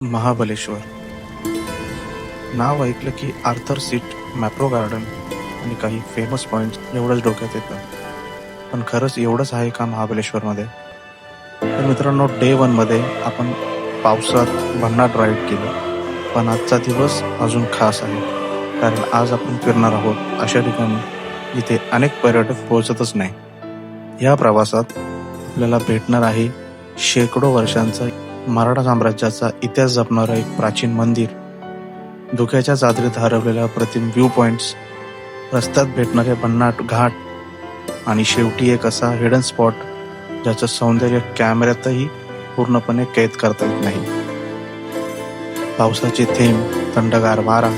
महाबलेश्वर नाव ऐकलं की Arthur seat, Mapro garden आणि काही फेमस पॉईंट्स एवढंच डोक्यात येतं. पण खरंच एवढंच आहे का महाबलेश्वरमध्ये? तर मित्रांनो, डे 1मध्ये आपण पावसात भन्नाट राईड केली. पण आजचा दिवस अजून खास आहे, कारण आज आपण फिरणार आहोत अशा ठिकाणी जिथे अनेक पर्यटक पोहोचतच नाही. या प्रवासात आपल्याला भेटणार आहे शेकडो वर्षांचा मराठा साम्राज्याचा इतिहास जपणारं एक प्राचीन मंदिर, धुक्याच्या चादरीत हरवलेल्या अप्रतिम व्ह्यू पॉइंट्स, रस्त्यात भेटणारे भन्नाट घाट आणि शेवटी एक असा हिडन स्पॉट ज्याचं सौंदर्य कॅमेऱ्यातही पूर्णपणे कैद करता येत नाही. पावसाचे थेंब, थंडगार वारा,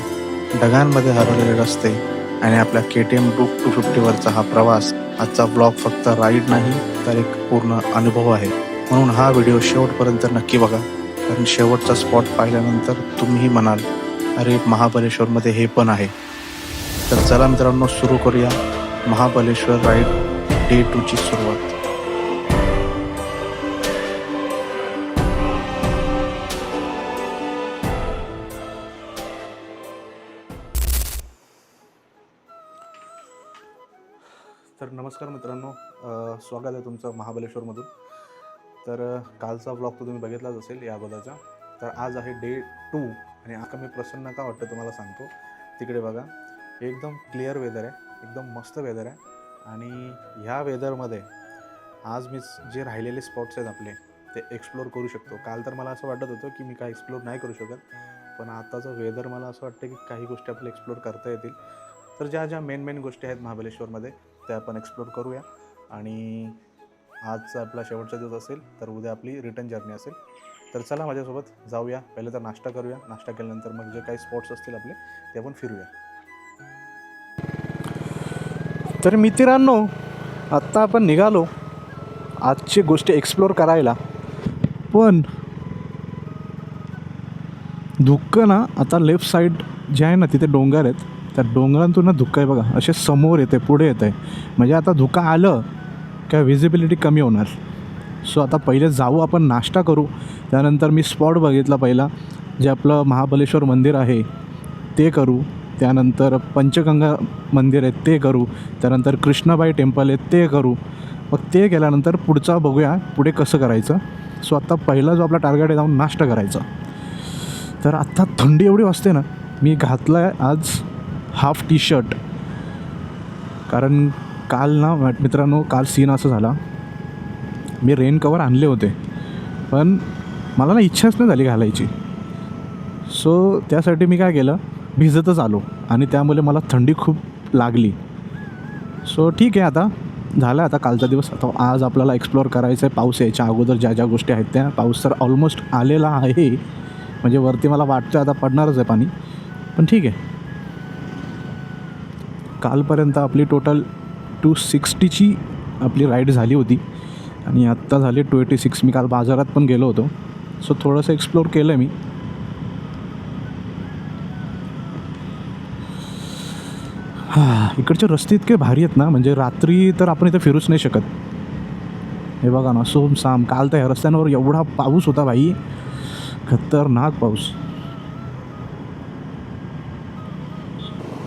ढगांमध्ये हरवलेले रस्ते आणि आपल्या KTM Duke 250वरचा हा प्रवास. आजचा ब्लॉग फक्त राईड नाही तर एक पूर्ण अनुभव आहे. म्हणून हा व्हिडिओ शेवटपर्यंत नक्की बघा, कारण शेवटचा स्पॉट पाहिल्यानंतर तुम्हीही म्हणाल, अरे महाबलेश्वरमध्ये हे पण आहे. तर चला मित्रांनो, सुरू करूया महाबलेश्वर राईड डे 2ची सुरुवात. तर नमस्कार मित्रांनो, स्वागत आहे तुमचं महाबलेश्वरमधून. तर कालचा ब्लॉग तो तुम्ही बघितलाच असेल या अगोदरचा. तर आज आहे डे 2 आणि आता मी प्रसन्न का वाटतं तुम्हाला सांगतो. तिकडे बघा, एकदम क्लिअर वेदर आहे, एकदम मस्त वेदर आहे. आणि ह्या वेदरमध्ये आज मी जे राहिलेले स्पॉट्स आहेत आपले ते एक्सप्लोअर करू शकतो. काल तर मला असं वाटत होतं की मी काय एक्सप्लोअर नाही करू शकत, पण आताचं वेदर मला असं वाटतं की काही गोष्टी आपल्या एक्सप्लोअर करता येतील. तर ज्या मेन गोष्टी आहेत महाबलेश्वरमध्ये त्या आपण एक्सप्लोअर करूया. आणि आजचा आपला शेवटचा दिवस असेल तर उद्या आपली रिटर्न जर्नी असेल. तर चला माझ्यासोबत जाऊया. पहिले तर नाश्ता करूया. नाश्ता केल्यानंतर मग जे काही स्पॉट्स असतील आपले ते आपण फिरूया. तर मित्रांनो, आत्ता आपण निघालो आजची गोष्टी एक्सप्लोअर करायला. पण धुक्कं ना, आता लेफ्ट साईड जे आहे ना तिथे डोंगर आहेत, त्या डोंगरांतून ना धुक्कं आहे बघा, असे समोर येते, पुढे येत आहे. म्हणजे आता धुकं आलं काय व्हिजिबिलिटी कमी होणार. सो आता पहिले जाऊ आपण, नाश्ता करू. त्यानंतर मी स्पॉट बघितला पहिला, जे आपलं महाबलेश्वर मंदिर आहे ते करू. त्यानंतर पंचगंगा मंदिर आहे ते करू. त्यानंतर कृष्णाबाई टेम्पल आहे ते करू. मग ते केल्यानंतर पुढचा बघूया पुढे कसं करायचं. सो आता पहिला जो आपला टार्गेट आहे जाऊन नाश्ता करायचा. तर आत्ता थंडी एवढी वाजते ना, मी घातला आहे आज हाफ टी शर्ट, कारण काल ना मित्रांनो, काल सीन असं झाला, मी रेन कवर आणले होते पण मला ना इच्छाच नाही झाली घालायची. सो त्यासाठी मी काय केलं, भिजतच आलो आणि त्यामुळे मला थंडी खूप लागली. सो ठीक आहे, आता झालं आता कालचा दिवस. आता आज आपल्याला एक्सप्लोअर करायचं आहे. पाऊस यायच्या अगोदर ज्या गोष्टी आहेत त्या. पाऊस तर ऑलमोस्ट आलेला आहे, म्हणजे वरती मला वाटतं आता पडणारच आहे पाणी, पण ठीक आहे. कालपर्यंत आपली टोटल 260ची आपली राईड झाली होती आणि आत्ता झाली 286. मी काल बाजारात पण गेलो होतो, सो थोडंसं एक्सप्लोअर केलं मी. इकडचे रस्ते इतके भारी आहेत ना, म्हणजे रात्री तर आपण इथे फिरूच नाही शकत. हे बघा ना, सोमसाम. काल तर ह्या रस्त्यांवर एवढा पाऊस होता भाई, खतरनाक पाऊस.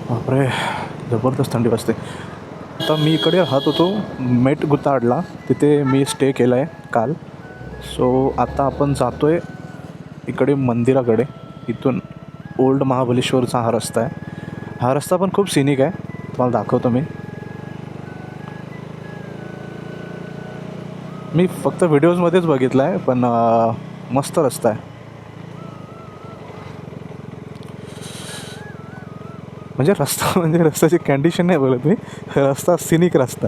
बापरे, जबरदस्त थंडी वाजते. आता मी इकडे राहत होतो मेट गुताडला, तिथे मी स्टे केला आहे काल. सो आता आपण जातो आहे इकडे मंदिराकडे. इथून ओल्ड महाबलेश्वरचा हा रस्ता आहे. हा रस्ता पण खूप सिनिक आहे, तुम्हाला दाखवतो मी फक्त व्हिडिओजमध्येच बघितला आहे, पण मस्त रस्ता आहे. म्हणजे रस्त्याची कंडिशन नाही बोलत मी, रस्ता सिनिक रस्ता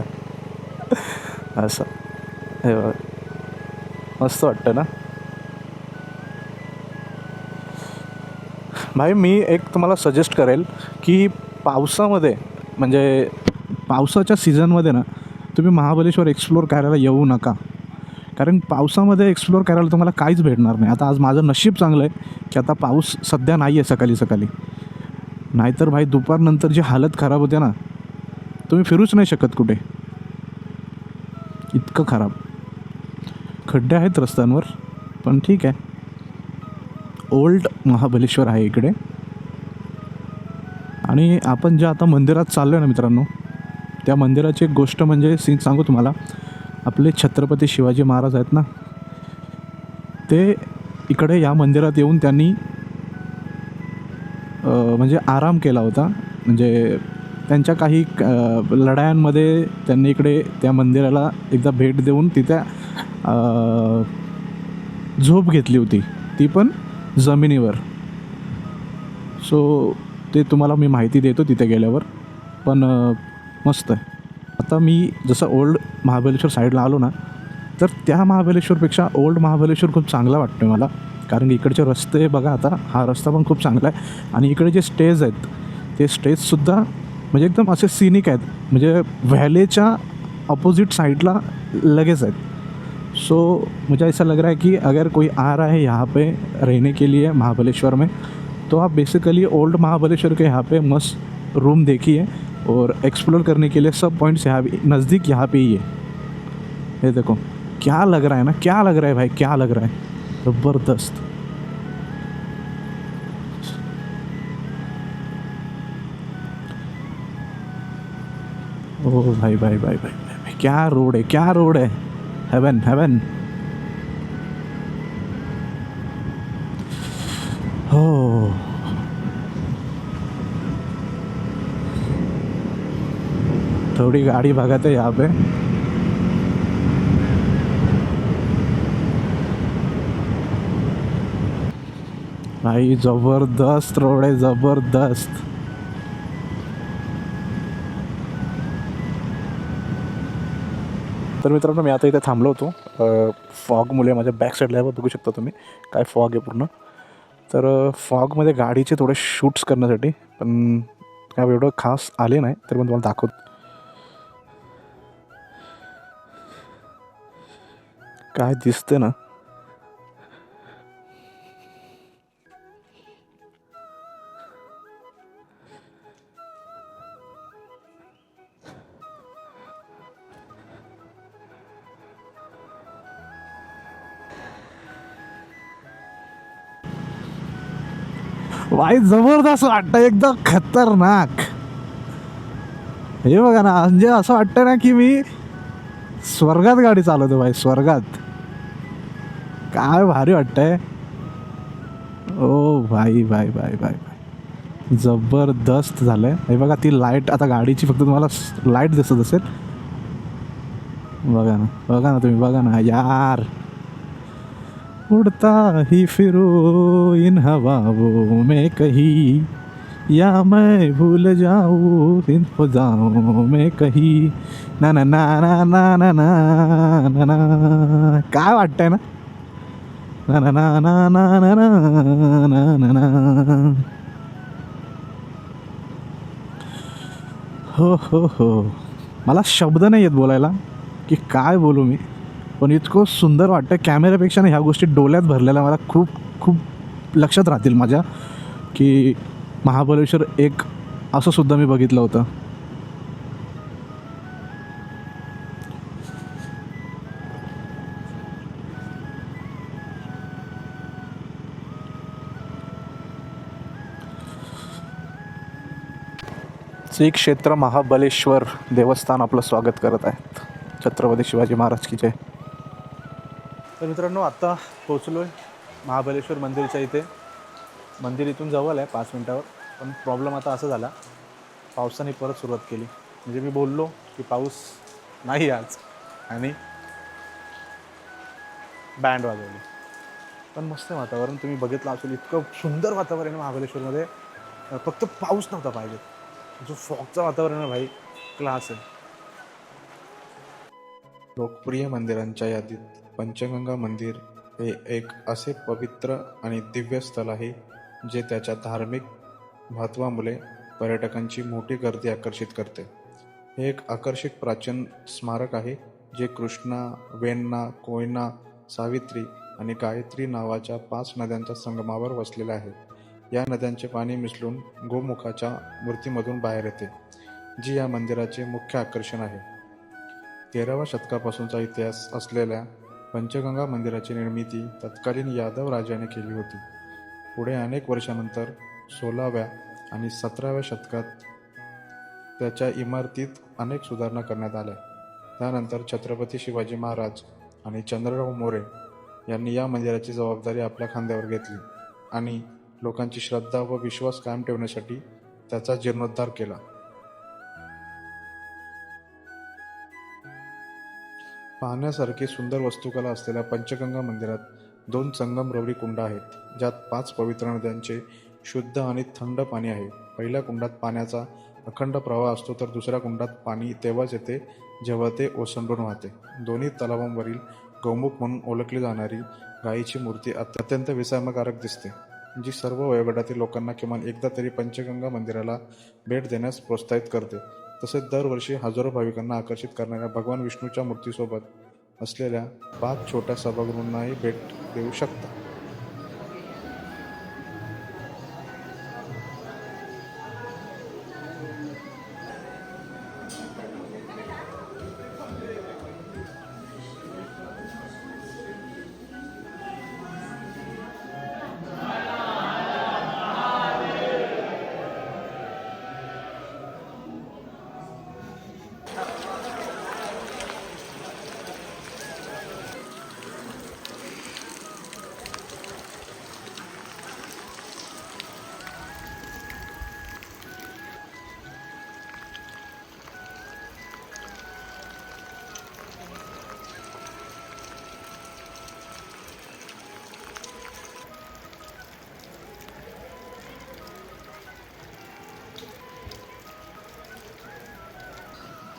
असं. हे बघा, मस्त वाटतं ना भाई. मी एक तुम्हाला सजेस्ट करेल की पावसामध्ये, म्हणजे पावसाच्या सीझनमध्ये ना, तुम्ही महाबलेश्वर एक्सप्लोअर करायला येऊ नका, कारण पावसामध्ये एक्सप्लोअर करायला तुम्हाला काहीच भेटणार नाही. आता आज माझं नशीब चांगलं आहे की आता पाऊस सध्या नाही आहे सकाळी. नाहीतर भाई दुपारनंतर जी हालत खराब होते ना, तुम्ही फिरूच नाही शकत कुठे, इतकं खराब. खड्डे आहेत रस्त्यांवर, पण ठीक आहे. ओल्ड महाबलेश्वर आहे इकडे. आणि आपण ज्या आता मंदिरात चाललो आहे ना मित्रांनो, त्या मंदिराची एक गोष्ट म्हणजे सीन सांगू तुम्हाला. आपले छत्रपती शिवाजी महाराज आहेत ना, ते इकडे या मंदिरात येऊन त्यांनी म्हणजे आराम केला होता. म्हणजे त्यांच्या काही लढायांमध्ये त्यांनी इकडे त्या मंदिराला एकदा भेट देऊन तिथे झोप घेतली होती, ती पण जमिनीवर. सो ते तुम्हाला मी माहिती देतो तिथे गेल्यावर. पण मस्त आहे. आता मी जसं ओल्ड महाबलेश्वर साईडला आलो ना, तर त्या महाबलेश्वरपेक्षा ओल्ड महाबलेश्वर खूप चांगला वाटतो आहे मला. कारण इकडचे रस्ते बघा, आता हा रस्ता पण खूप चांगला आहे. आणि इकडे जे स्टेज आहेत ते स्टेजसुद्धा म्हणजे एकदम असे सिनिक आहेत, म्हणजे व्हॅलीच्या अपोजिट साइडला लगेच आहेत. सो मुझे ऐसा लग रहा है कि अगर कोई आ रहा है यहाँ पे रहने के लिए महाबलेश्वर में, तो आप बेसिकली ओल्ड महाबलेश्वर के यहाँ पे मस्त रूम देखिए और एक्सप्लोर करने के लिए सब पॉइंट्स यहाँ भी नज़दीक यहाँ पे ही है. ये देखो क्या लग रहा है ना, क्या लग रहा है भाई, क्या लग रहा है, ज़बरदस्त. ओ भाई भाई भाई भाई भाई, क्या रोड है, क्या रोड है. Heaven heaven. हो, थोड़ी गाड़ी भगाते यहाँ पे. भाई जबरदस्त रोड आहे, जबरदस्त. तर मित्रांनो, मी आता इथे थांबलो होतो. फॉगमुळे माझ्या बॅक साईडला बघू शकता तुम्ही काय फॉग आहे पूर्ण. तर फॉगमध्ये गाडीचे थोडे शूट्स करण्यासाठी, पण काय एवढं खास आले नाही, तरी पण तुम्हाला दाखवतो काय दिसते ना. भाई जबरदस्त वाटतं, एकदम खतरनाक. हे बघा ना, म्हणजे असं वाटतं ना की मी स्वर्गात गाडी चालवतो भाई, स्वर्गात. काय भारी वाटतंय. ओ भाई भाई भाई भाई भाई, जबरदस्त झालंय. हे बघा ती लाईट, आता गाडीची फक्त तुम्हाला लाईट दिसत असेल. बघा ना, बघा ना तुम्ही, बघा ना यार. उड़ता ही फिरो इन हवाओं में कहीं, या मैं भूल जाऊँ इन फजाओं में कहीं. ना ना ना ना ना ना ना ना ना. काय वाटतंय ना. ना ना ना ना ना ना ना ना ना. हो. मला शब्द नाही आहेत बोलायला की काय बोलू मी, पण इतकं सुंदर वाटतं. कॅमेऱ्यापेक्षा ह्या गोष्टी डोळ्यात भरलेल्या मला खूप खूप लक्षात राहतील माझ्या, की महाबलेश्वर एक असं सुद्धा मी बघितलं होतं. श्री क्षेत्र महाबलेश्वर देवस्थान आपलं स्वागत करत आहेत. छत्रपती शिवाजी महाराज की जय. तर मित्रांनो, आत्ता पोचलो आहे महाबलेश्वर मंदिरच्या इथे. मंदिर इथून जवळ आहे 5 मिनटावर. पण प्रॉब्लेम आता असा झाला, पावसाने परत सुरुवात केली. म्हणजे मी बोललो की पाऊस नाही आज, आणि बँड वाजवली. पण मस्त वातावरण, तुम्ही बघितलं असेल, इतकं सुंदर वातावरण आहे महाबलेश्वरमध्ये. फक्त पाऊस नव्हता पाहिजे. जो फॉगचं वातावरण आहे भाई, क्लास आहे. लोकप्रिय मंदिरांच्या यादीत पंचगंगा मंदिर हे एक असे पवित्र आणि दिव्य स्थळ आहे जे त्याच्या धार्मिक महत्त्वामुळे पर्यटकांची मोठी गर्दी आकर्षित करते. हे एक आकर्षक प्राचीन स्मारक आहे जे कृष्णा, वेण्णा, कोयना, सावित्री आणि गायत्री नावाच्या 5 नद्यांच्या संगमावर वसलेले आहे. या नद्यांचे पाणी मिसळून गोमुखाच्या मूर्तीमधून बाहेर येते, जी या मंदिराचे मुख्य आकर्षण आहे. 13व्या शतकापासूनचा इतिहास असलेल्या पंचगंगा मंदिराची निर्मिती तत्कालीन यादव राजाने केली होती. पुढे अनेक वर्षानंतर 16व्या आणि 17व्या शतकात त्याच्या इमारतीत अनेक सुधारणा करण्यात आल्या. त्यानंतर छत्रपती शिवाजी महाराज आणि चंद्रराव मोरे यांनी या मंदिराची जबाबदारी आपल्या खांद्यावर घेतली आणि लोकांची श्रद्धा व विश्वास कायम ठेवण्यासाठी त्याचा जीर्णोद्धार केला. पाहण्यासारखी सुंदर वास्तुकला असलेल्या पंचगंगा मंदिरात 2 संगमरवरी कुंड आहेत, ज्यात 5 पवित्र नद्यांचे शुद्ध आणि थंड पाणी आहे. पहिल्या कुंडात पाण्याचा अखंड प्रवाह असतो, तर दुसऱ्या कुंडात पाणी तेव्हाच येते जेव्हा ते ओसंडून वाहते. दोन्ही तलावांवरील गौमुख म्हणून ओळखली जाणारी गायीची मूर्ती अत्यंत विस्मयकारक दिसते, जी सर्व वयोगटातील लोकांना किमान एकदा तरी पंचगंगा मंदिराला भेट देण्यास प्रोत्साहित करते. तसेच दरवर्षी हजारो भाविकांना आकर्षित करणाऱ्या भगवान विष्णूच्या मूर्तीसोबत असलेल्या 5 छोट्या सभागृहांनाही भेट देऊ शकता.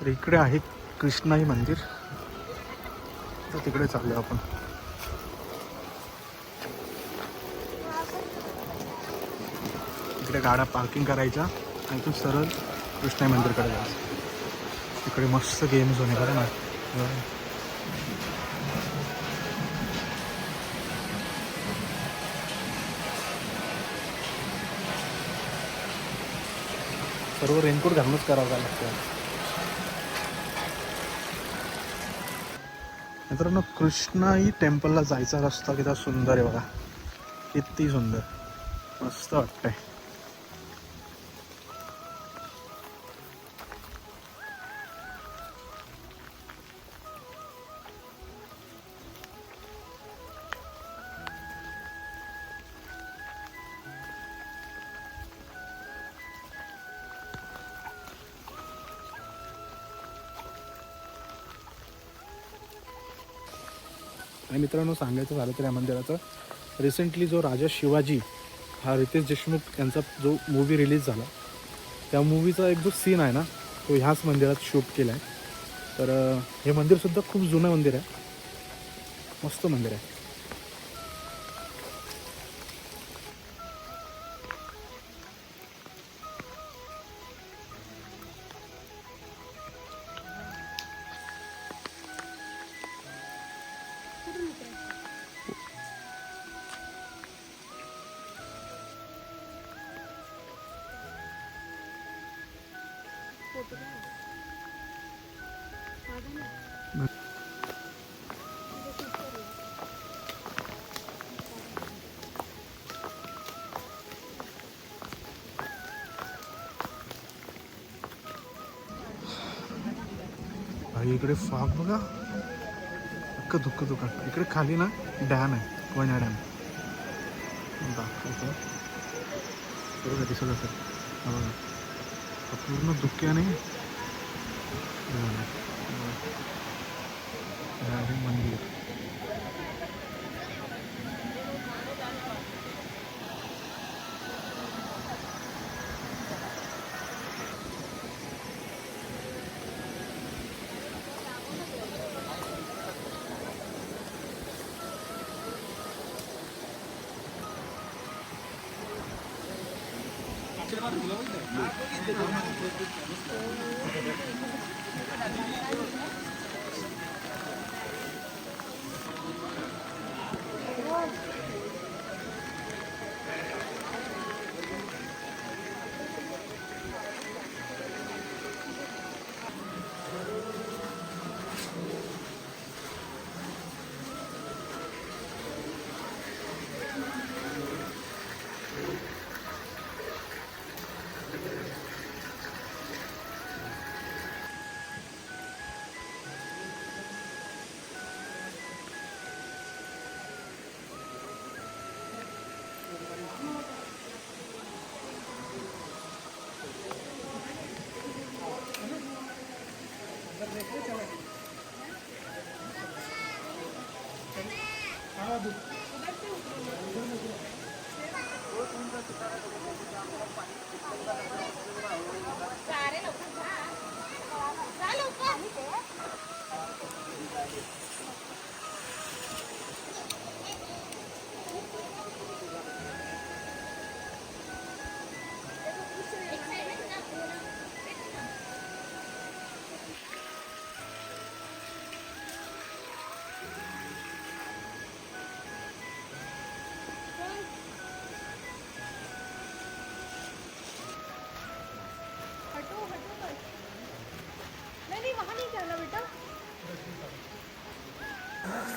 तर इकडे आहे कृष्णाई मंदिर, तर तिकडे चाललो आपण. इकडे गाड्या पार्किंग करायच्या आणि तू सरळ कृष्णाई मंदिरकडे जायचं. इकडे मस्त गेम्स होणे बरं ना. सर्व रेनकोट घालूनच करावं लागतं. मित्रांनो, कृष्णाई टेम्पलला जायचा रस्ता किती सुंदर आहे बघा, किती सुंदर, मस्त वाटतंय. आणि मित्रांनो, सांगायचं झालं तर या मंदिराचं रिसेंटली जो राजा शिवाजी हा रितेश देशमुख यांचा जो मूवी रिलीज झाला, त्या मूवीचा एक जो सीन आहे ना, तो ह्याच मंदिरात शूट केला आहे. तर हे मंदिरसुद्धा खूप जुनं मंदिर आहे, मस्त मंदिर आहे. भाई इकडे फॉग बघा, अख्खं धुक्क दुकान. इकडे खाली ना डॅम आहे, कोयना डॅम दाखवतो बरोबर दिसत असेल. हा बघा, पूर्ण धुक्याने आहे मंदिर.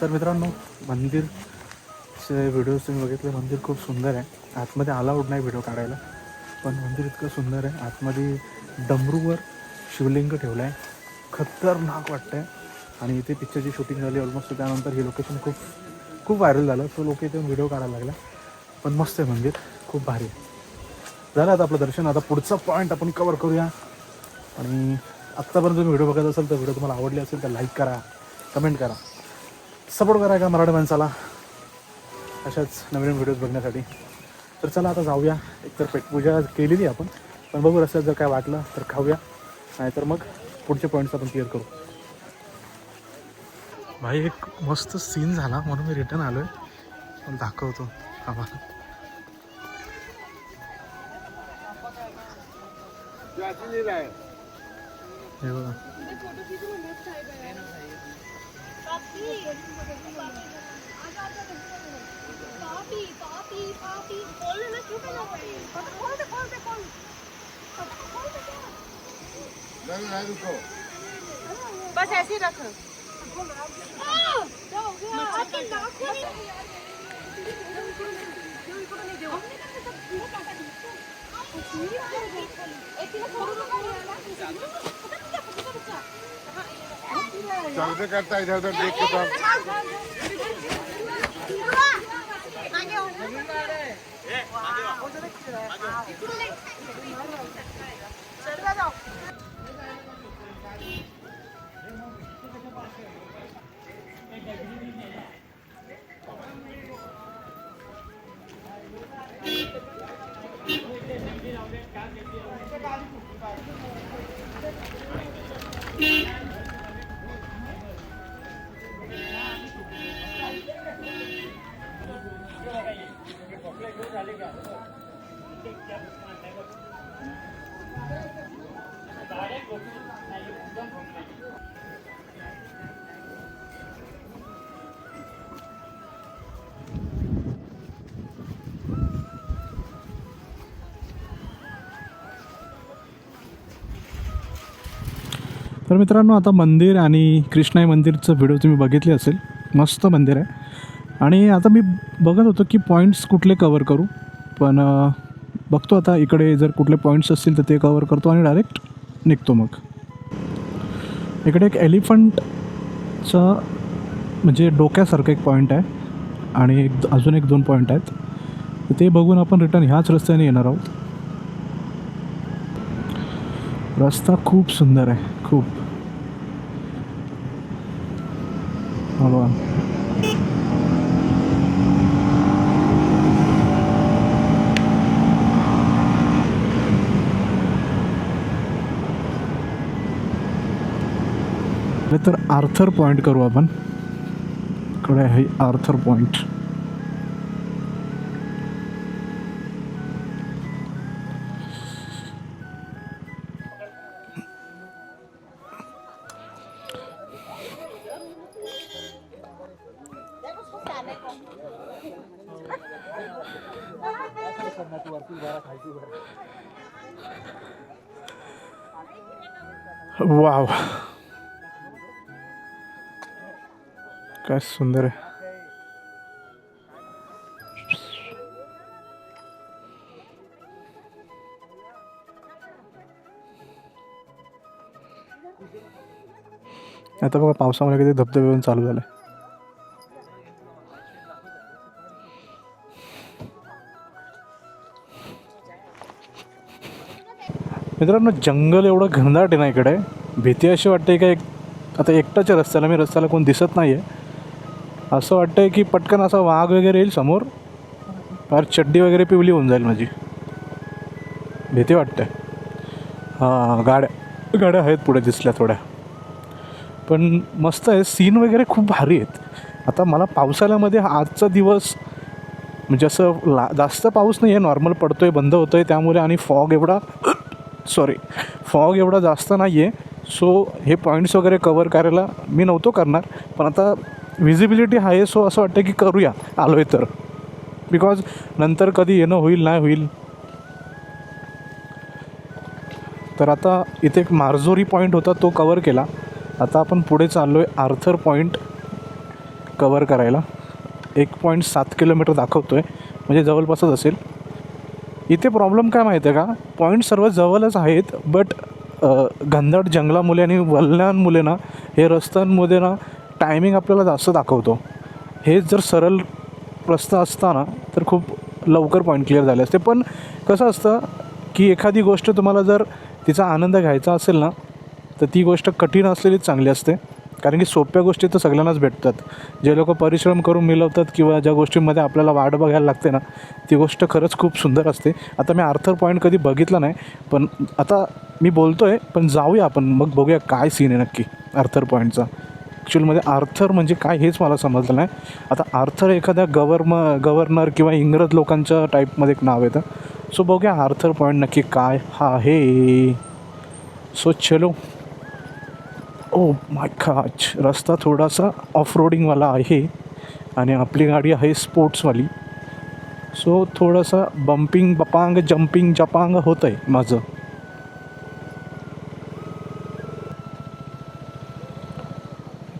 तर मित्रांनो, मंदिरचे व्हिडिओज तुम्ही बघितले. मंदिर खूप सुंदर आहे. आतमध्ये अलाउड नाही व्हिडिओ काढायला, पण मंदिर इतकं सुंदर आहे. आतमध्ये डमरूवर शिवलिंग ठेवलं आहे, खतरनाक वाटतं आहे. आणि इथे पिक्चरची शूटिंग झाली ऑलमोस्ट, त्यानंतर हे लोकेशन खूप खूप व्हायरल झालं. तो लोक इथे व्हिडिओ काढायला लागला. पण मस्त आहे मंदिर, खूप भारी आहे. झालं आता आपलं दर्शन. आता पुढचा पॉईंट आपण कवर करूया. आणि आत्तापर्यंत तुम्ही व्हिडिओ बघत असाल तर व्हिडिओ तुम्हाला आवडली असेल तर लाईक करा, कमेंट करा, सपोर्ट करा का मराठी माणसाला अशाच नवीन व्हिडिओज बघण्यासाठी. तर चला आता जाऊया. एकतर पेटपूजा केलेली आपण, पण बघू रस्त्यात जर काय वाटलं तर खाऊया, नाहीतर मग पुढचे पॉईंट्स आपण क्लिअर करू. भाई एक मस्त सीन झाला म्हणून मी रिटर्न आलो आहे, पण दाखवतो आम्हाला. हे बघा, बस ऐसे ही रख. चलते करता इधर उधर देख के तो तर मित्रांनो, आता मंदिर आणि कृष्णाई मंदिरचं व्हिडिओ तुम्ही बघितले असेल. मस्त मंदिर आहे. आणि आता मी बघत होतो की पॉईंट्स कुठले कवर करू, पण बघतो आता इकडे जर कुठले पॉईंट्स असतील तर ते कवर करतो आणि डायरेक्ट निघतो. मग इकडे एक एलिफंटचं म्हणजे डोक्यासारखं एक पॉईंट आहे आणि अजून एक 2 पॉईंट आहेत. तर ते बघून आपण रिटर्न ह्याच रस्त्याने येणार आहोत. रस्ता खूप सुंदर आहे, खूप. बघा, तर आर्थर पॉईंट करू आपण. इकडे आहे आर्थर पॉईंट. वाव, काय सुंदर आहे. आता बघा पावसामुळे किती धबधबे येऊन चालू झाले. मित्रांनो, जंगल एवढं घनदाट आहे ना इकडे, भीती अशी वाटते का आता एकटाच्या रस्त्याला कोण दिसत नाही आहे. असं वाटतं की पटकन असा वाघ वगैरे येईल समोर, फार चड्डी वगैरे पिवली होऊन जाईल माझी. भीती वाटते. हां, गाड्या आहेत पुढे दिसल्या थोड्या, पण मस्त आहे. सीन वगैरे खूप भारी आहेत. आता मला पावसाळ्यामध्ये आजचा दिवस म्हणजे असं जास्त पाऊस नाही आहे, नॉर्मल पडतो आहे, बंद होतो आहे त्यामुळे, आणि फॉग एवढा जास्त नाही आहे. सो हे पॉईंट्स वगैरे कवर करायला मी नव्हतो करणार, पण आता विजिबिलिटी आहे, सो असं वाटतं की करूया आलो आहे तर, बिकॉज नंतर कधी येणं होईल नाही होईल. तर आता इथे एक मार्जोरी पॉईंट होता, तो कवर केला. आता आपण पुढे चाललो आहे आर्थर पॉईंट कवर करायला. 1.7 किलोमीटर दाखवतो आहे, म्हणजे जवळपासच असेल. इथे प्रॉब्लेम काय माहिती आहे का, पॉईंट सर्व जवळच आहेत, बट घनदाट जंगलामुळे आणि वल्ल्यांमुळे ना हे रस्त्यांमध्ये ना टायमिंग आपल्याला जास्त दाखवतो. हेच जर सरळ रस्ता असता ना तर खूप लवकर पॉईंट क्लिअर झाले असते. पण कसं असतं की एखादी गोष्ट तुम्हाला जर तिचा आनंद घ्यायचा असेल ना तर ती गोष्ट कठीण असलेलीच चांगली असते. कारण की सोप्या गोष्टी तर सगळ्यांनाच भेटतात. जे लोक परिश्रम करून मिळवतात किंवा ज्या गोष्टींमध्ये आपल्याला वाट बघायला लागते ना ती गोष्ट खरंच खूप सुंदर असते. आता मी आर्थर पॉईंट कधी बघितला नाही, पण आता मी बोलतो आहे, पण जाऊया आपण मग बघूया काय सीन आहे नक्की आर्थर पॉईंटचा. ॲक्च्युअलमध्ये आर्थर म्हणजे काय हेच मला समजलं नाही. आता आर्थर एखाद्या गव्हर्नर किंवा इंग्रज लोकांच्या टाईपमध्ये एक नाव येतं. सो बघूया आर्थर पॉईंट नक्की काय आहे. सो चलो. ओ माय गॉड, रस्ता थोडासा ऑफ रोडिंगवाला आहे आणि आपली गाडी आहे स्पोर्ट्सवाली. सो थोडंसं बम्पिंग बपांग जम्पिंग जपांग होतं आहे माझं.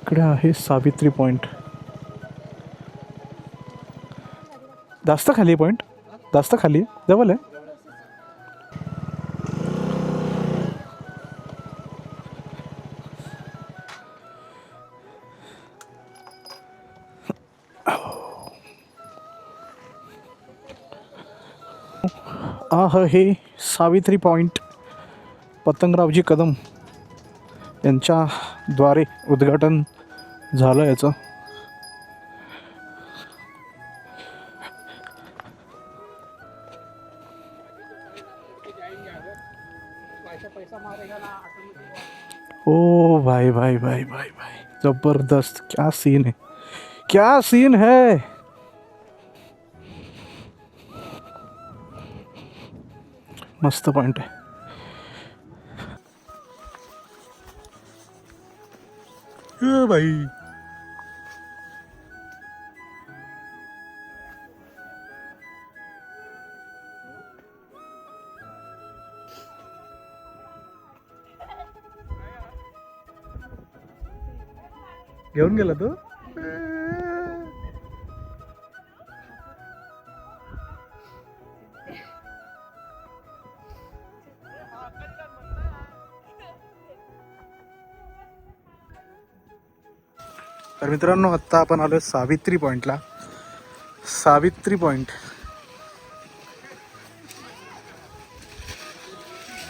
इकडे आहे सावित्री पॉईंट. जास्त खाली आहे पॉईंट, जास्त खाली आहे, जवळ आहे. हे सावित्री पॉईंट पतंगरावजी कदम यांच्याद्वारे उद्घाटन झालं याचं. ओ भाई भाई भाई भाई भाई, ज़बरदस्त, क्या सीन है, क्या सीन है. मस्त पॉइंट आहे. भाई घेऊन गेला तो. तर मित्रांनो आत्ता आपण आलो सावित्री पॉईंटला. सावित्री पॉईंट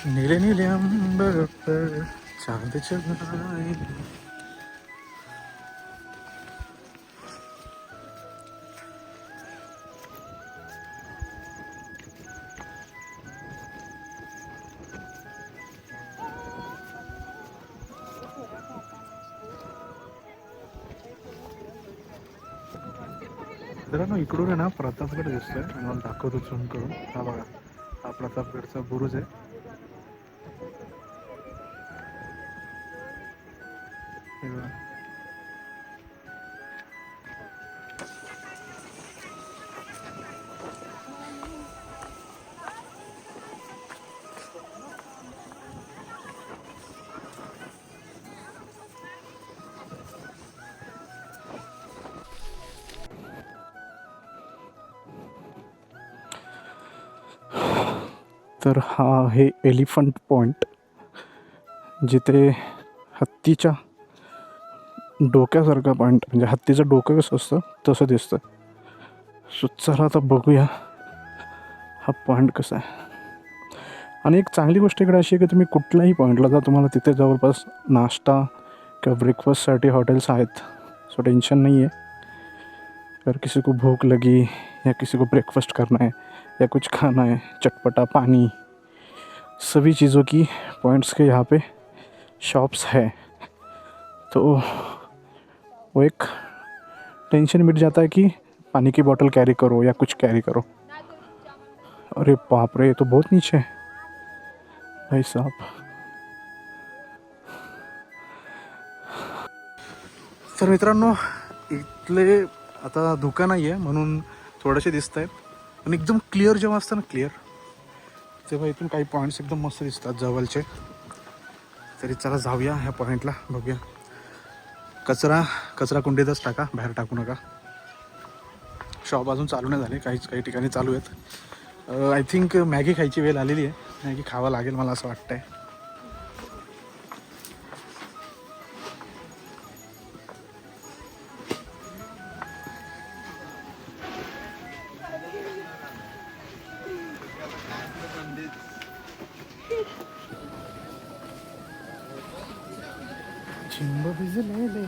नीले नीले अंबर पर चांद चढ़ाए. मित्रांनो इकडून आहे ना प्रतापगड दिसतोय, मला दाखवतो झूम करून. हा बघा, हा प्रतापगडचा बुरुज आहे. हे बघा. तर हा आहे एलिफंट पॉईंट, जिथे हत्तीच्या डोक्यासारखा पॉईंट, म्हणजे हत्तीचं डोकं कसं असतं तसं दिसतं. सो चला आता बघूया हा पॉईंट कसा आहे. आणि एक चांगली गोष्ट इकडे अशी आहे की तुम्ही कुठल्याही पॉईंटला जा, तुम्हाला तिथे जवळपास नाश्ता किंवा ब्रेकफास्टसाठी हॉटेल्स आहेत. सो टेंशन नहीं है. अगर किसी को भूख लगी या किसी को ब्रेकफास्ट करना है या कुछ खाना है, चटपटा पानी, सभी चीज़ों की पॉइंट्स के यहाँ पे शॉप्स है. तो वो एक टेंशन मिट जाता है कि पानी की बोतल कैरी करो या कुछ कैरी करो. अरे बाप रे, ये तो बहुत नीचे है भाई साहब. तर मित्रांनो इथले आता धुका नाही आहे म्हणून थोडेसे दिसत आहेत, पण एकदम क्लिअर जेव्हा असतं ना, क्लिअर तेव्हा इथून काही पॉईंट्स एकदम मस्त दिसतात जवळचे. तरी चला जाऊया ह्या पॉईंटला, बघूया कचरा कुंडीतच टाका, बाहेर टाकू नका. शॉप अजून चालू नाही झाले, काही ठिकाणी चालू आहेत. आय थिंक मॅगी खायची वेळ आलेली आहे. मॅगी खावं लागेल मला असं वाटतंय. चिंब भिजलेले.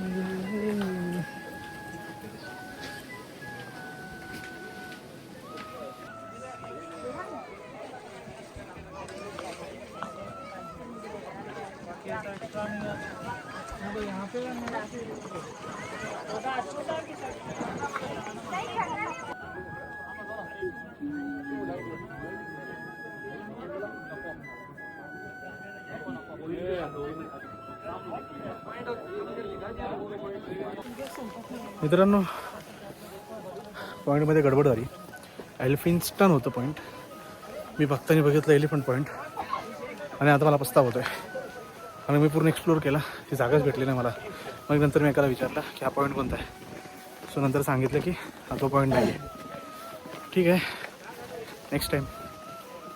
मित्रांनो, पॉईंटमध्ये गडबड झाली. एलिफिन्स्टन होतं पॉईंट, मी बघताना बघितलं एलिफंट पॉईंट, आणि आता मला पस्ताव होतो आहे. आणि मी पूर्ण एक्सप्लोर केला, ती जागाच भेटली नाही मला. मग नंतर मी एकाला विचारला की हा पॉईंट कोणता आहे. सो नंतर सांगितलं की हा तो पॉईंट नाही आहे. ठीक आहे, नेक्स्ट टाईम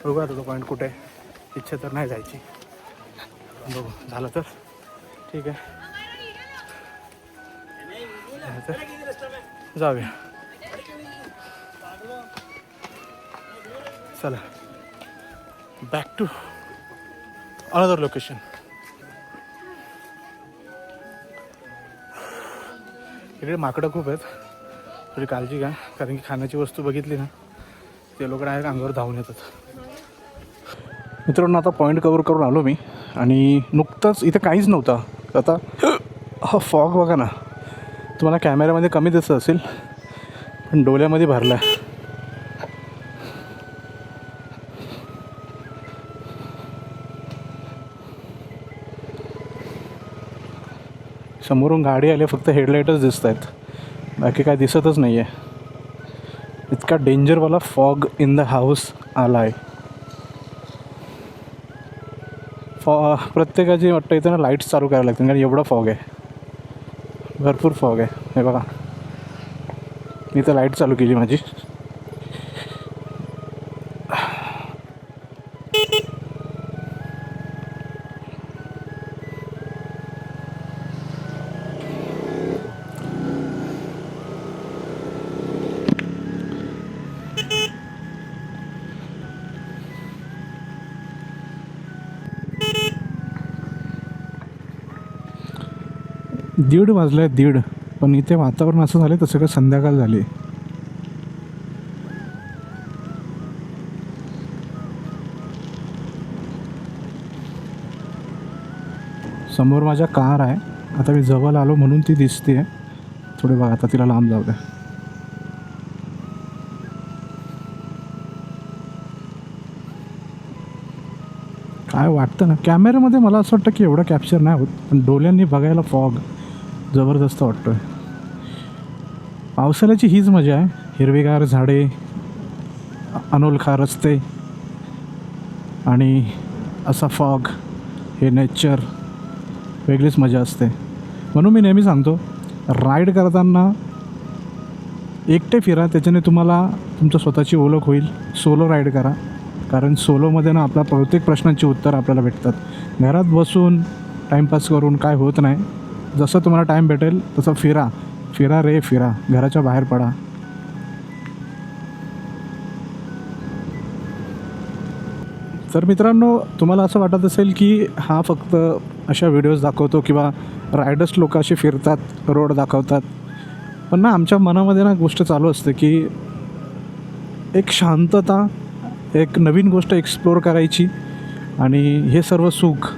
बघू आता तो पॉईंट कुठे आहे. इच्छा तर नाही जायची, बघू झालं तर ठीक आहे, तर जाऊया. चला, बॅक टू अनदर लोकेशन. इकडे माकडं खूप आहेत, थोडी काळजी घ्या, कारण की खाण्याची वस्तू बघितली ना ते लोक डायरेक्ट अंगावर धावून येतात. मित्रांनो, आता पॉईंट कवर करून आलो मी, आणि नुकतंच इथे काहीच नव्हतं. आता हा फॉग बघा ना, तुम्हाला कॅमेऱ्यामध्ये कमी दिसत असेल, पण डोळ्यामध्ये भरला आहे. समोरून गाडी आली, फक्त हेडलाईटच दिसत आहेत, बाकी काय दिसतच नाही आहे. इतका डेंजरवाला फॉग इन द हाऊस आला आहे. प्रत्येकाची वाटतं इथं ना लाईट्स चालू करायला लागतील, कारण एवढा फॉग आहे, भरपूर फॉग आहे. हे बघा, मी तर लाईट चालू केली माझी. दीड वाजले आहेत, दीड. पण इथे वातावरण असं झालं तसं का संध्याकाळ झाली. समोर माझ्या कार आहे, आता मी जवळ आलो म्हणून ती दिसते. थोडे बघा, आता तिला लांब जाऊ द्या. काय वाटतं ना, कॅमेऱ्यामध्ये मला असं वाटतं की एवढं कॅप्चर नाही होत, पण डोळ्यांनी बघायला फॉग जबरदस्त वाटतो आहे. पावसाळ्याची हीच मजा आहे, हिरवीगार झाडे, अनोळखा रस्ते, आणि असा फॉग, हे नेचर, वेगळीच मजा असते. म्हणून मी नेहमी सांगतो, राईड करताना एकटे फिरा, त्याच्याने तुम्हाला तुमचं स्वतःची ओळख होईल. सोलो राईड करा, कारण सोलोमध्ये ना आपल्या प्रत्येक प्रश्नांची उत्तर आपल्याला भेटतात. घरात बसून टाईमपास करून काय होत नाही. जसं तुम्हाला टाईम भेटेल तसं फिरा, फिरा रे फिरा, घराच्या बाहेर पडा. तर मित्रांनो, तुम्हाला असं वाटत असेल की हा फक्त अशा व्हिडिओज दाखवतो किंवा रायडर्स लोक असे फिरतात, रोड दाखवतात, पण ना आमच्या मनामध्ये ना गोष्ट चालू असते की एक शांतता, एक नवीन गोष्ट एक्सप्लोर करायची, आणि हे सर्व सुख.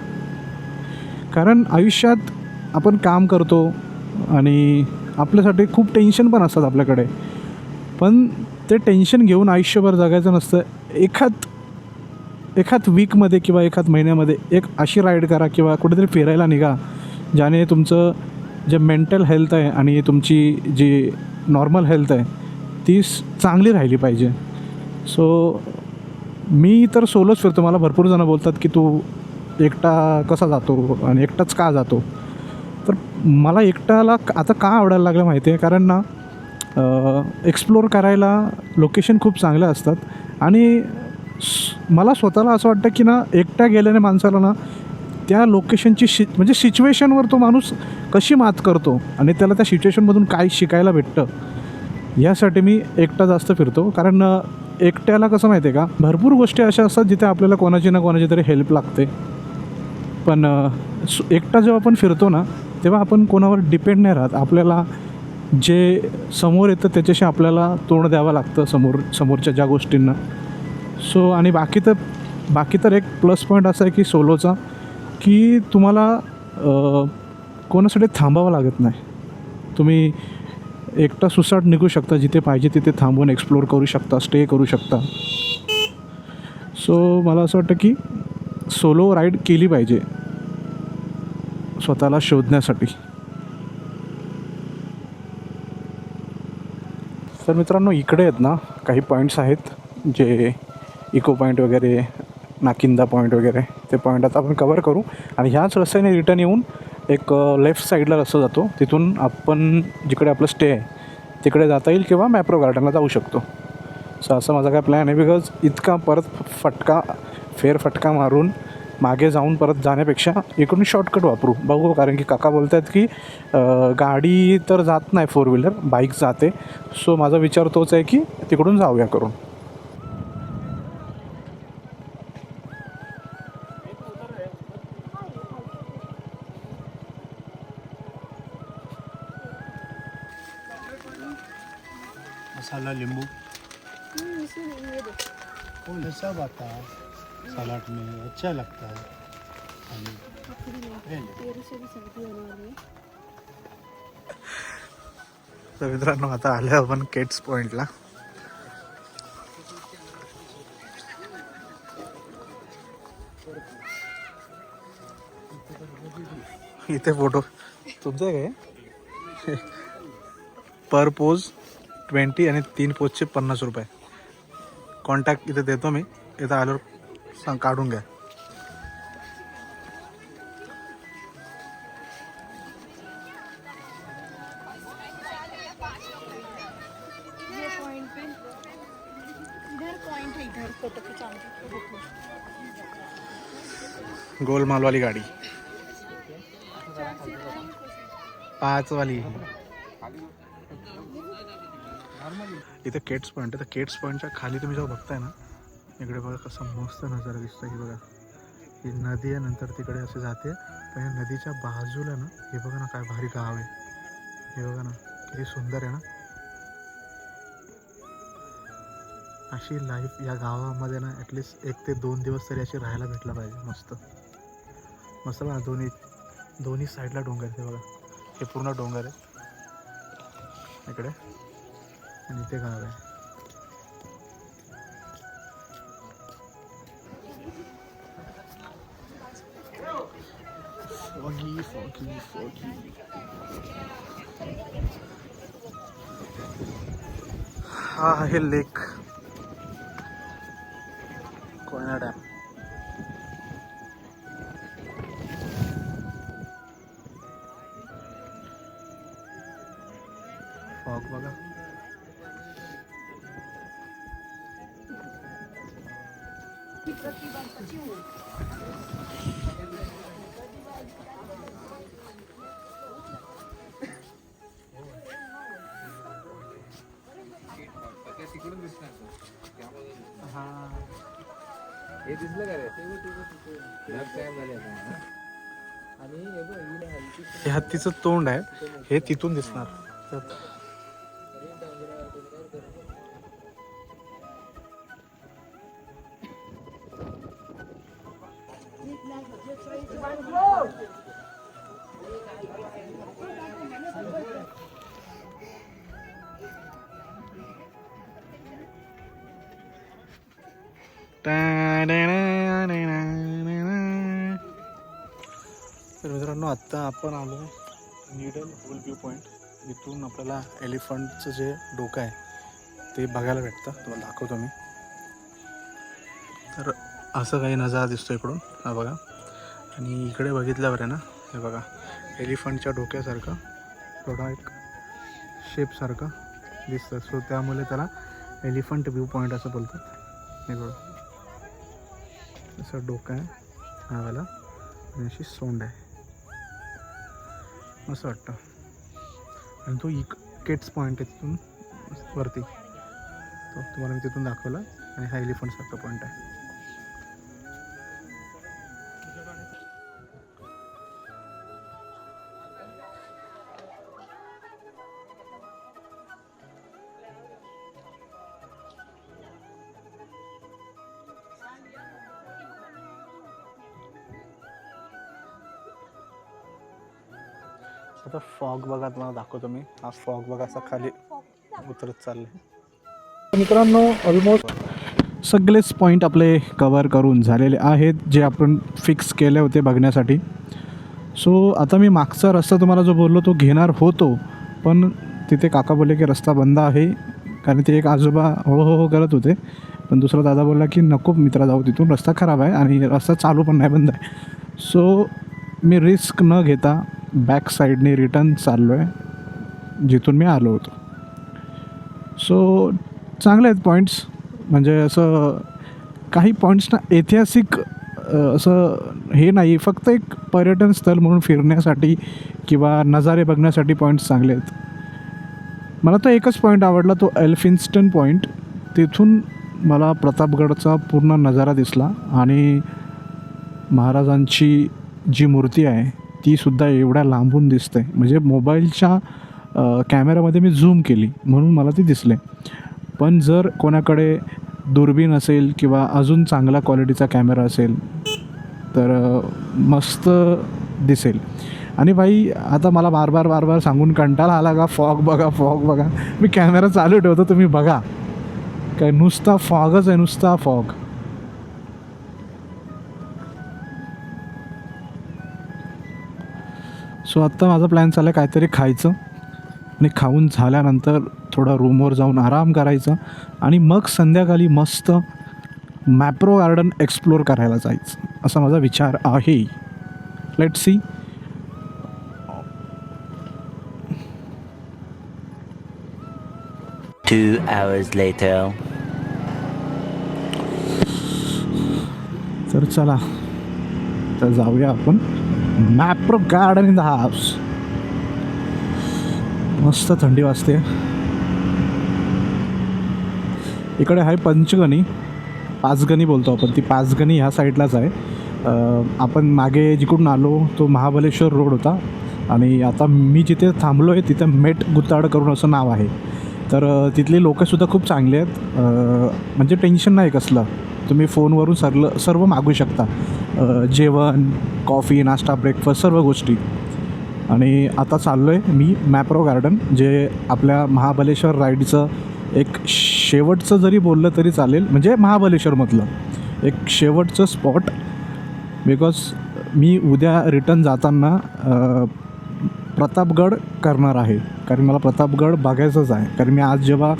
कारण आयुष्यात आपण काम करतो आणि आपल्यासाठी खूप टेन्शन पण असतात आपल्याकडे, पण ते टेन्शन घेऊन आयुष्यभर जगायचं नसतं. एखाद वीकमध्ये किंवा एखाद महिन्यामध्ये एक अशी राईड करा किंवा कुठेतरी फिरायला निघा, ज्याने तुमचं जे मेंटल हेल्थ आहे आणि तुमची जी नॉर्मल हेल्थ आहे ती चांगली राहिली पाहिजे. सो मी तर सोलोच फिरतो. मला भरपूर जणं बोलतात की तू एकटा कसा जातो आणि एकटाच का जातो. तर मला एकट्याला आता का आवडायला लागलं माहिती आहे, कारण ना एक्सप्लोर करायला लोकेशन खूप चांगले असतात आणि मला स्वतःला असं वाटतं की ना एकट्या गेल्याने माणसाला ना त्या लोकेशनची म्हणजे सिच्युएशनवर तो माणूस कशी मात करतो आणि त्याला त्या सिच्युएशनमधून काय शिकायला भेटतं, यासाठी मी एकटा जास्त फिरतो. कारण एकट्याला कसं माहिती आहे का, भरपूर गोष्टी अशा असतात जिथे आपल्याला कोणाची ना कोणाची तरी हेल्प लागते. पण एकटा जेव्हा आपण फिरतो ना तेव्हा आपण कोणावर डिपेंड नाही राहत. आपल्याला जे समोर येतं त्याच्याशी आपल्याला तोंड द्यावं लागतं समोरच्या ज्या गोष्टींना. सो आणि बाकी तर एक प्लस पॉईंट असा आहे की सोलोचा, की तुम्हाला कोणासाठी थांबावं लागत नाही. तुम्ही एकटा सुसाट निघू शकता, जिथे पाहिजे तिथे थांबून एक्सप्लोर करू शकता, स्टे करू शकता. सो मला असं वाटतं की सोलो राईड केली पाहिजे स्वतःला शोधण्यासाठी. तर मित्रांनो, इकडे आहेत ना काही पॉईंट्स आहेत, जे इको पॉईंट वगैरे, नाकिंदा पॉईंट वगैरे, ते पॉईंट आता आपण कवर करू. आणि ह्याच रस्त्याने रिटर्न येऊन एक लेफ्ट साईडला रस्ता जातो, तिथून आपण जिकडे आपलं स्टे आहे तिकडे जाता येईल किंवा मॅप्रो गार्डनला जाऊ शकतो. सो असं माझा काय प्लॅन आहे. बिकॉज इतका परत फेरफटका मारून मागे जाऊन परत जाण्यापेक्षा इकडून शॉर्टकट वापरू बघू. कारण की काका बोलत आहेत की गाडी तर जात नाही, 4 व्हीलर, बाईक जाते. सो माझा विचार तोच आहे की तिकडून जाऊया करून. मसाला नींबू वो सब आता है सलाद में, अच्छा लगता है. तर मित्रांनो, आता आलो आपण केट्स पॉईंटला. इथे फोटो तुमचं आहे काय? पर पोज 20 आणि 3 पोजचे 50 रुपये. कॉन्टॅक्ट इथे देतो मी, इथं आल्यावर काढून घ्या. गोलमालवाली गाडी, 5 वाली. इथे केट्स पॉईंट आहे. तर केट्स पॉईंटच्या खाली तुम्ही जेव्हा बघताय ना, इकडे बघा कसा मस्त नजारा दिसतो. ही बघा, ही नदी आहे, नंतर तिकडे असे जाते. पण या नदीच्या बाजूला ना हे बघा ना काय भारी गाव आहे. हे बघा ना किती सुंदर आहे ना. अशी लाईफ या गावामध्ये ना ॲटलिस्ट 1 ते 2 दिवस तरी अशी राहायला भेटला पाहिजे. मस्त मस्त बघा, दोन्ही साईडला डोंगर आहे. बघा, हे पूर्ण डोंगर आहे इकडे आणि इथे गाव आहे. foggy. हा आहे लेक कोयना डॅम. फॉग बघा. हे दिसलं का रे? हे हत्तीचं तोंड आहे, हे तिथून दिसणार. तर मित्रांनो, आत्ता आपण आलो आहे नीडल होल व्ह्यू पॉईंट. इथून आपल्याला एलिफंटचं जे डोकं आहे ते बघायला भेटतं. तुम्हाला दाखवतो मी. तर असं काही नजारा दिसतो इकडून, हा बघा. आणि इकडे बघितल्यावर आहे ना, हे बघा, एलिफंटच्या डोक्यासारखा थोडा एक शेपसारखा दिसतं. सो त्यामुळे त्याला एलिफंट व्ह्यू पॉईंट असं बोलतात. हे बघा, असं डोकं आहे नावाला आणि अशी सोंड आहे, असं वाटतं. आणि तो केट्स पॉईंट आहे तिथून वरती, तो तुम्हाला मी तिथून दाखवला. आणि हा एलिफंटसारखा पॉईंट आहे. आता फॉग बघा, तुम्हाला दाखवतो मी. हा फॉग बघा असा खाली उतरत चाललंय. मित्रांनो, ऑलमोस्ट सगळेच पॉईंट आपले कवर करून झालेले आहेत जे आपण फिक्स केले होते बघण्यासाठी. सो आता मी मागचा रस्ता तुम्हाला जो बोललो तो घेणार होतो, पण तिथे काका बोलले की रस्ता बंद आहे, कारण ते एक आजोबा हो हो हो करत होते. पण दुसरा दादा बोलला की नको मित्रा जाऊ, तिथून रस्ता खराब आहे आणि रस्ता चालू पण नाही, बंद आहे. सो मी रिस्क न घेता बॅक साईडने रिटर्न चाललो आहे जिथून मी आलो होतो. सो चांगले आहेत पॉईंट्स, म्हणजे असं काही पॉईंट्स ना ऐतिहासिक असं हे नाही, फक्त एक पर्यटन स्थळ म्हणून फिरण्यासाठी किंवा नजारे बघण्यासाठी पॉईंट्स चांगले आहेत. मला तर एकच पॉईंट आवडला, तो एल्फिन्स्टन पॉईंट. तिथून मला प्रतापगडचा पूर्ण नजारा दिसला आणि महाराजांची जी मूर्ती आहे तीसुद्धा एवढ्या लांबून दिसते, म्हणजे मोबाईलच्या कॅमेऱ्यामध्ये मी झूम केली म्हणून मला ती दिसले. पण जर कोणाकडे दुर्बीण असेल किंवा अजून चांगला क्वालिटीचा कॅमेरा असेल तर मस्त दिसेल. आणि भाई आता मला बार बार सांगून कंटाळा आला का फॉग बघा फॉग बघा. मी कॅमेरा चालू ठेवतो, तुम्ही बघा, काय नुसता फॉगच आहे, नुसता फॉग. सो आत्ता माझा प्लॅन चालला आहे काहीतरी खायचं आणि खाऊन झाल्यानंतर थोडा रूमवर जाऊन आराम करायचा आणि मग संध्याकाळी मस्त मॅप्रो गार्डन एक्सप्लोर करायला जायचं, असा माझा विचार आहे. Let's see. Two hours later. तर चला तर जाऊया आपण Mapro garden in the house. मस्त थंडी वाजते. इकडे आहे पंचगणी, पाचगणी बोलतो आपण, ती पाचगणी ह्या साईडलाच आहे. आपण मागे जिकडून आलो तो महाबलेश्वर रोड होता आणि आता मी जिथे थांबलो आहे तिथे मेट गुताड करून असं नाव आहे. तर तिथले लोकंसुद्धा खूप चांगले आहेत, म्हणजे टेन्शन नाही कसलं. तुम्ही फोनवरून सर्व मागू शकता, जेवण, कॉफी, नाश्ता, ब्रेकफास्ट, सर्व गोष्टी. आणि आता चाललो आहे मी मॅप्रो गार्डन, जे आपल्या महाबलेश्वर राईडचं एक शेवटचं जरी बोललं तरी चालेल, म्हणजे महाबलेश्वरमधलं एक शेवटचं स्पॉट. बिकॉज मी उद्या रिटर्न जाताना प्रतापगड करणार आहे, कारण मला प्रतापगड बघायचंच आहे. कारण मी आज जेव्हा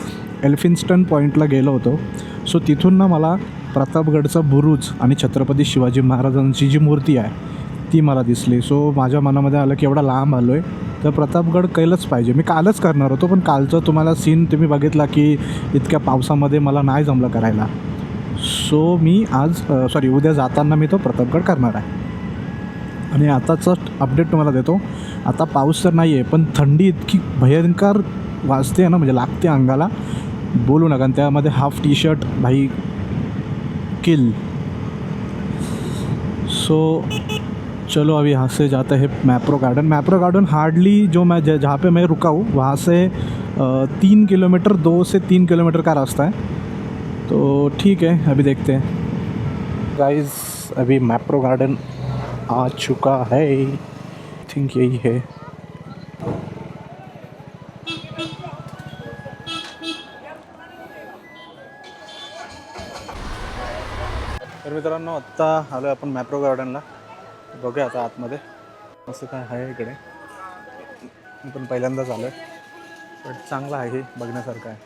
एल्फिन्स्टन पॉईंटला गेलो होतो, सो तिथून ना मला प्रतापगडचा बुरुज आणि छत्रपती शिवाजी महाराजांची जी मूर्ती आहे ती मला दिसली. सो माझ्या मनामध्ये आलं की एवढा लांब आलो आहे तर प्रतापगड केलंच पाहिजे. मी कालच करणार होतो, पण कालचं तुम्हाला सीन तुम्ही बघितला की इतक्या पावसामध्ये मला नाही जमलं करायला. सो मी उद्या जाताना मी तो प्रतापगड करणार आहे. आणि आताचं अपडेट तुम्हाला देतो. आता पाऊस तर नाही आहे, पण थंडी इतकी भयंकर वाजते ना, म्हणजे लागते अंगाला, बोलू नका. आणि त्यामध्ये हाफ टी शर्ट भाई किल. सो चलो अभी यहाँ से जाते हैं Mapro garden. Mapro garden hardly जो मैं जहाँ पे मैं रुका हूँ वहाँ से 2 से 3 किलोमीटर का रास्ता है. तो ठीक है, अभी देखते हैं. गाइस अभी मैप्रो गार्डन आ चुका है, आई थिंक यही है. तर मित्रांनो आत्ता आलो आहे आपण मॅप्रो गार्डनला. बघूया आता आतमध्ये असं काय आहे इकडे. मी पण पहिल्यांदाच आलो आहे, पण चांगलं आहे, बघण्यासारखं आहे.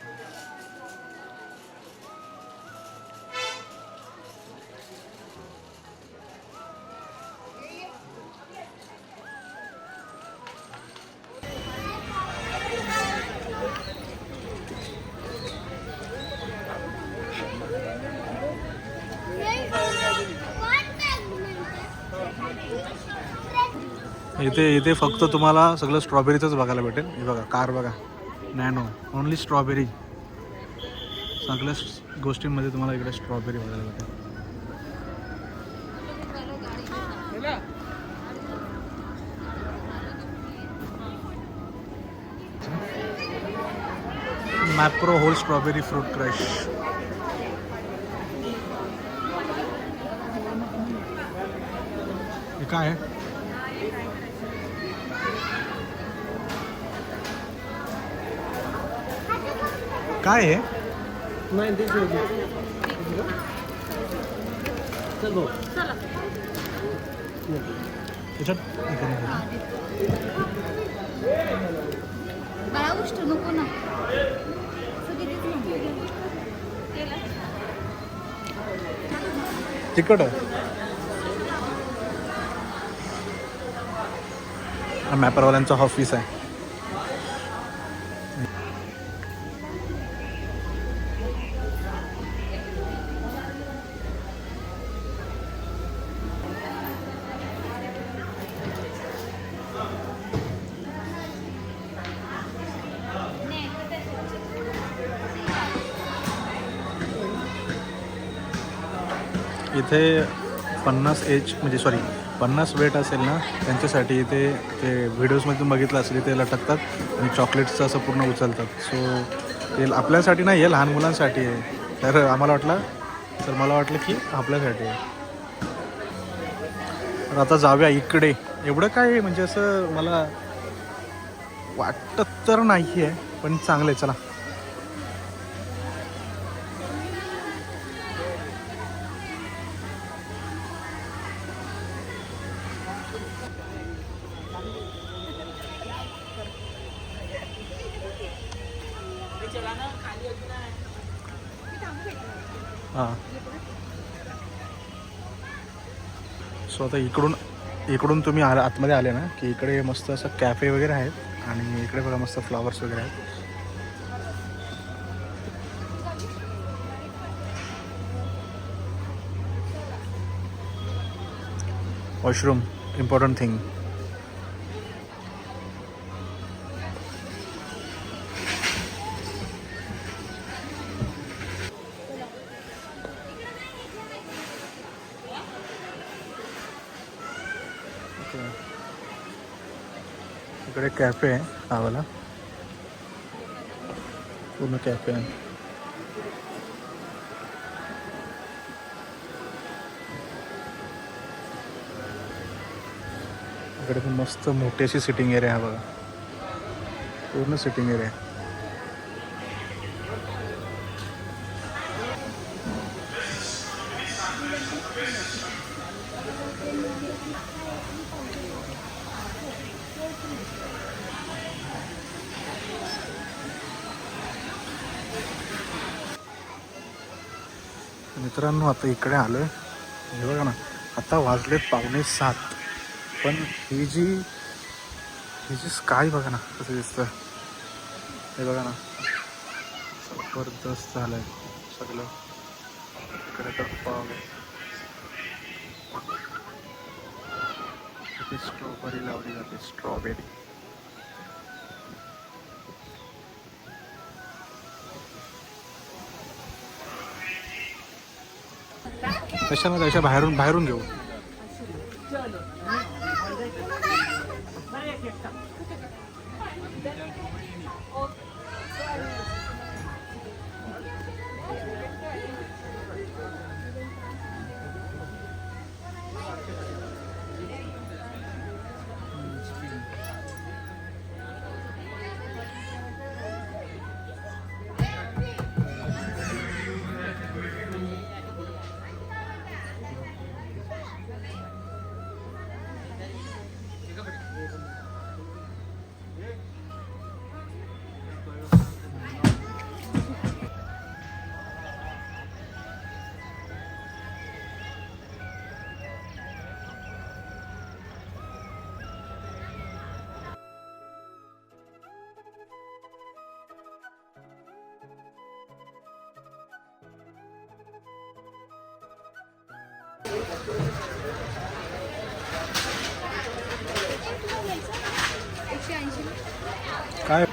इथे इथे फक्त तुम्हाला सगळं स्ट्रॉबेरीचंच बघायला भेटेल. हे बघा कार बघा, नॅनो, ओनली स्ट्रॉबेरी. सगळ्या गोष्टींमध्ये तुम्हाला इकडे स्ट्रॉबेरी बघायला भेटेल. Mapro whole strawberry fruit crush. हे काय आहे? काय आहे? त्याच्यात बाळा गोष्ट नको ना. तिखट आहे. मॅपरवाल्यांचा ऑफिस आहे. इथे 50 एज म्हणजे 50 वेट असेल ना त्यांच्यासाठी इथे ते व्हिडिओजमध्ये तुम्ही बघितलं असेल इथे लटकतात आणि चॉकलेट्सचं असं पूर्ण उचलतात. सो ते आपल्यासाठी नाही, हे लहान मुलांसाठी आहे. तर मला वाटलं की आपल्यासाठी आहे. तर आता जाऊया इकडे. एवढं काय म्हणजे असं मला वाटत तर नाही आहे, पण चांगलं आहे. चला. हां. सो आता इकडून तुम्ही आतमध्ये आले ना की इकडे मस्त असं कॅफे वगैरे आहेत आणि इकडे बघा मस्त फ्लॉवर्स वगैरे आहेत. Washroom important thing. इकडे कॅफे आहे हा वाला, पूर्ण कॅफे आहे. इकडे पण मस्त मोठी अशी सिटिंग एरिया आहे बघा, पूर्ण सिटिंग एरिया. मित्रांनो आता इकडे आलो आहे. हे बघा ना, आता वाजलेत 6:45. पण ही जी स्काय बघा ना कसं दिसतं. हे बघा ना, जबरदस्त झालं आहे सगळं. इकडे तर फॉग आहे. इथे स्ट्रॉबेरी लावली जाते, स्ट्रॉबेरी. कशाला बाहेरून घेऊ. एकशे ऐंशी काय